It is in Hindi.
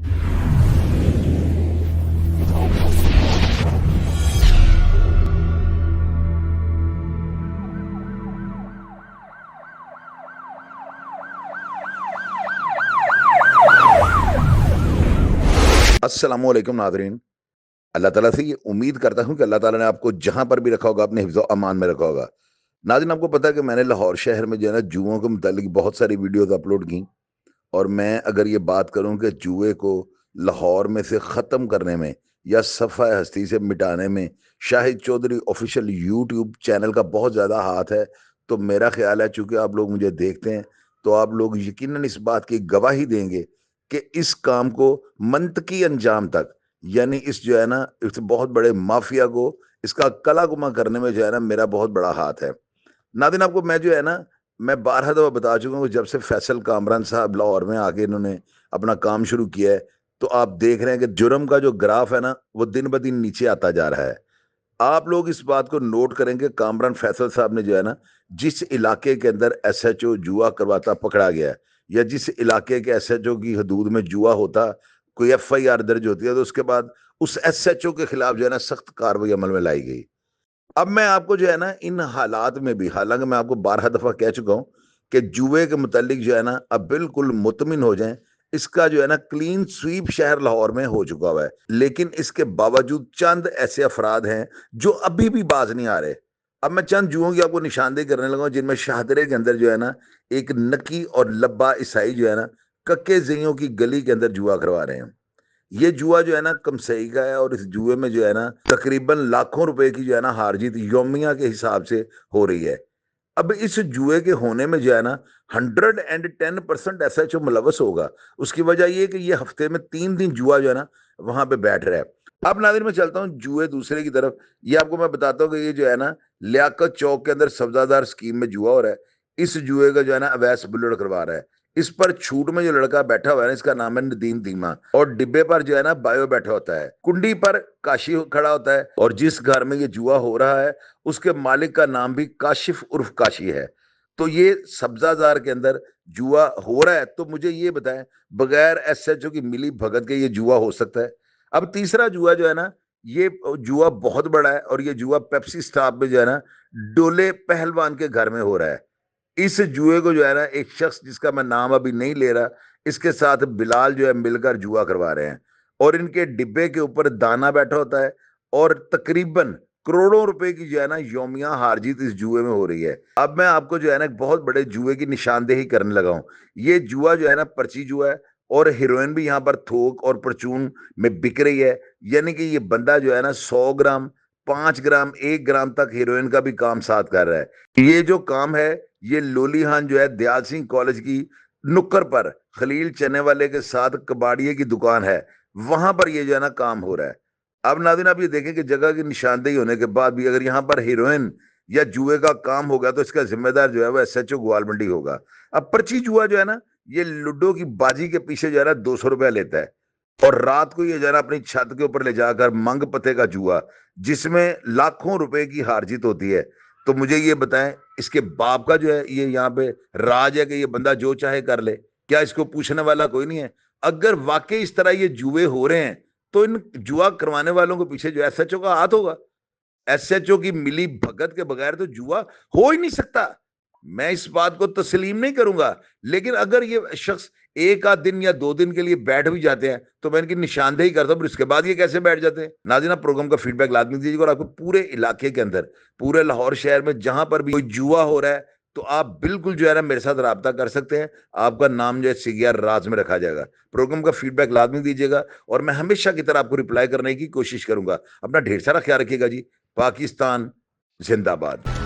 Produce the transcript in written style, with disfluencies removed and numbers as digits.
अस्सलामुअलैकुम नादरीन। अल्लाह ताला से ये उम्मीद करता हूँ कि अल्लाह ताला ने आपको जहाँ पर भी रखा होगा अपने हिफ्ज़ अमान में रखा होगा। नाज़रीन, आपको पता है कि मैंने लाहौर शहर में जो है ना जुओं के मुतालिक बहुत सारी वीडियोज़ अपलोड की। और मैं अगर ये बात करूँ कि जुए को लाहौर में से ख़त्म करने में या सफ़ाए हस्ती से मिटाने में Shahid Chaudhary official YouTube channel का बहुत ज़्यादा हाथ है, तो मेरा ख़्याल है चूँकि आप लोग मुझे देखते हैं, तो आप लोग यकीनन इस बात की गवाही देंगे कि इस काम को मंतकी अंजाम तक, यानी इस जो है ना इस बहुत बड़े माफिया को इसका कलाकुमा करने में जो है ना मेरा बहुत बड़ा हाथ है। नादिन, आपको मैं जो है ना मैं बारह दफ़ा बता चुका हूँ, जब से फैसल कामरान साहब लाहौर में आके इन्होंने अपना काम शुरू किया है, तो आप देख रहे हैं कि जुर्म का जो ग्राफ है ना वो दिन ब दिन नीचे आता जा रहा है। आप लोग इस बात को नोट करेंगे, कामरान फैसल साहब ने जो है ना जिस इलाके के अंदर एसएचओ जुआ करवाता पकड़ा गया है, या जिस इलाके के एसएचओ की हदूद में जुआ होता, कोई एफआईआर दर्ज होती है, तो उसके बाद उस एसएचओ के खिलाफ जो है ना सख्त कार्रवाई अमल में लाई गई। अब मैं आपको जो है ना इन हालात में भी, हालांकि मैं आपको 12 दफा कह चुका हूं कि जुए के मुतालिक जो है ना अब बिल्कुल मुतमिन हो जाएं, इसका जो है ना क्लीन स्वीप शहर लाहौर में हो चुका हुआ है, लेकिन इसके बावजूद चंद ऐसे अफराद हैं जो अभी भी बाज नहीं आ रहे। अब मैं चंद जुओं की आपको निशानदेही करने लगा हूं, जिनमें शाहदरे के अंदर जो है ना एक नकी और लब्बा ईसाई जो है ना कक्के जइयों की गली के अंदर जुआ करवा रहे हैं। ये जुआ जो है ना कमसई का है, और इस जुए में जो है ना तकरीबन लाखों रुपए की जो है ना हार जीत योमिया के हिसाब से हो रही है। अब इस जुए के होने में जो है ना 110% ऐसा जो मुलवस होगा, उसकी वजह ये है कि ये हफ्ते में 3 दिन जुआ जो है ना वहां पे बैठ रहा है। अब नादिर, मैं चलता हूँ जुए दूसरे की तरफ। ये आपको मैं बताता हूँ कि ये जो है ना लियाकत चौक के अंदर सब्जादार स्कीम में जुआ हो रहा है। इस जुए का जो है ना अवैस बुल्लड़ करवा रहा है। इस पर छूट में जो लड़का बैठा हुआ है ना, इसका नाम है नदीम दीमा, और डिब्बे पर जो है ना बायो बैठा होता है, कुंडी पर काशी खड़ा होता है, और जिस घर में ये जुआ हो रहा है उसके मालिक का नाम भी काशिफ उर्फ काशी है। तो ये सब्जाजार के अंदर जुआ हो रहा है, तो मुझे ये बताएं, बगैर एसएचओ की मिली भगत के ये जुआ हो सकता है? अब तीसरा जुआ जो है ना, ये जुआ बहुत बड़ा है, और ये जुआ पेप्सी स्टाफ में जो है ना डोले पहलवान के घर में हो रहा है। इस जुए को जो है ना एक शख्स जिसका मैं नाम अभी नहीं ले रहा, इसके साथ बिलाल जो है मिलकर जुआ करवा रहे हैं, और इनके डिब्बे के ऊपर दाना बैठा होता है, और तकरीबन करोड़ों रुपए की जो है ना योमिया हार जीत इस जुए में हो रही है। अब मैं आपको जो है ना एक बहुत बड़े जुए की निशानदेही करने लगा हूं। ये जुआ जो है ना पर्ची जुआ है, और हीरोइन भी यहाँ पर थोक और परचून में बिक रही है। यानी कि ये बंदा जो है ना 100 ग्राम, 5 ग्राम, 1 ग्राम तक हीरोइन का भी काम साथ कर रहा है। ये जो काम है, ये लोलीहान जो है दयाल सिंह कॉलेज की नुक्कड़ पर खलील चने वाले के साथ कबाड़िए की दुकान है, वहां पर ये जो है ना काम हो रहा है। अब नादिन, आप ये देखें कि जगह की निशानदेही होने के बाद भी अगर यहाँ पर हीरोइन या जुए का काम हो गया, तो इसका जिम्मेदार जो है वो एसएचओ ग्वालमंडी होगा। अब पर्ची जुआ जो है ना, ये लूडो की बाजी के पीछे जो है ना 200 रुपया लेता है, और रात को ये जो है ना अपनी छत के ऊपर ले जाकर मंग पते का जुआ, जिसमें लाखों रुपए की हार जीत होती है। तो मुझे ये बताएं, इसके बाप का जो है ये यहाँ पे राज है कि ये बंदा जो चाहे कर ले? क्या इसको पूछने वाला कोई नहीं है? अगर वाकई इस तरह ये जुए हो रहे हैं, तो इन जुआ करवाने वालों के पीछे जो एसएचओ का हाथ होगा। एसएचओ की मिली भगत के बगैर तो जुआ हो ही नहीं सकता। मैं इस बात को तस्लीम नहीं करूंगा। लेकिन अगर ये शख्स एक आध दिन या 2 दिन के लिए बैठ भी जाते हैं, तो मैं इनकी निशानदेही करता हूं, फिर इसके बाद ये कैसे बैठ जाते हैं? नाज़रीन, आप प्रोग्राम का फीडबैक लाजमी दीजिएगा, और आपको पूरे इलाके के अंदर, पूरे लाहौर शहर में जहां पर भी कोई जुआ हो रहा है, तो आप बिल्कुल जो है ना मेरे साथ राब्ता कर सकते हैं। आपका नाम जो है सिगियार राज में रखा जाएगा। प्रोग्राम का फीडबैक लाजमी दीजिएगा, और मैं हमेशा की तरह आपको रिप्लाई करने की कोशिश करूंगा। अपना ढेर सारा ख्याल रखिएगा जी। पाकिस्तान जिंदाबाद।